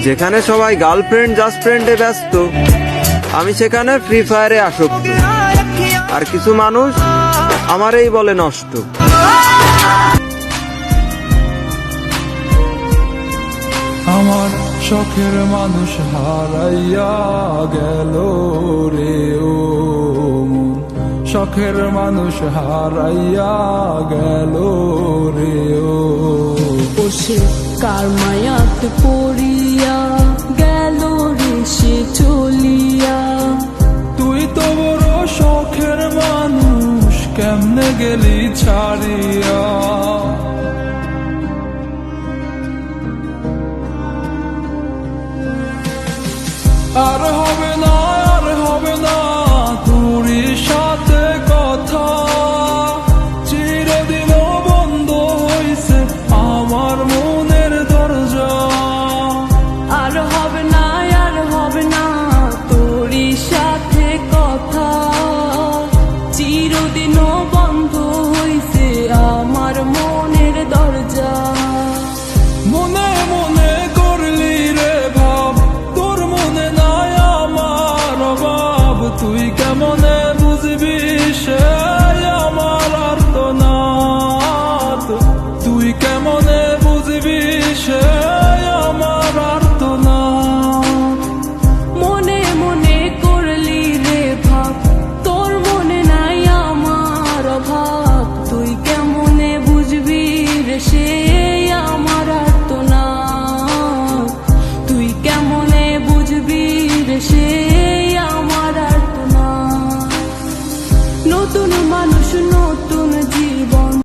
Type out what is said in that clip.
যেখানে সবাই girlfriend just ফ্রেন্ডে ব্যস্ত, আমি সেখানে ফ্রি ফায়ারে আসক্ত। আর কিছু মানুষ আমারই বলে নষ্ট। আমার শখের মানুষ হারাইয়া গেল রে ও মন, শখের মানুষ হারাইয়া গেল রে ও। বসে কার মায়াতে পড়িয়া গেল রে সে চলিয়া। তুই তো বড় শখের মানুষ, কেমনে গেলি ছাড়িয়া। আর হবে না, আর হবে না তোরই সাথে কথা, চিরদিন বন্ধ হইছে আমার মনের দরজা। আর হবে না, আর হবে না তোরই সাথে কথা, চিরদিনও বন্ধ হইছে আমার মনের দরজা।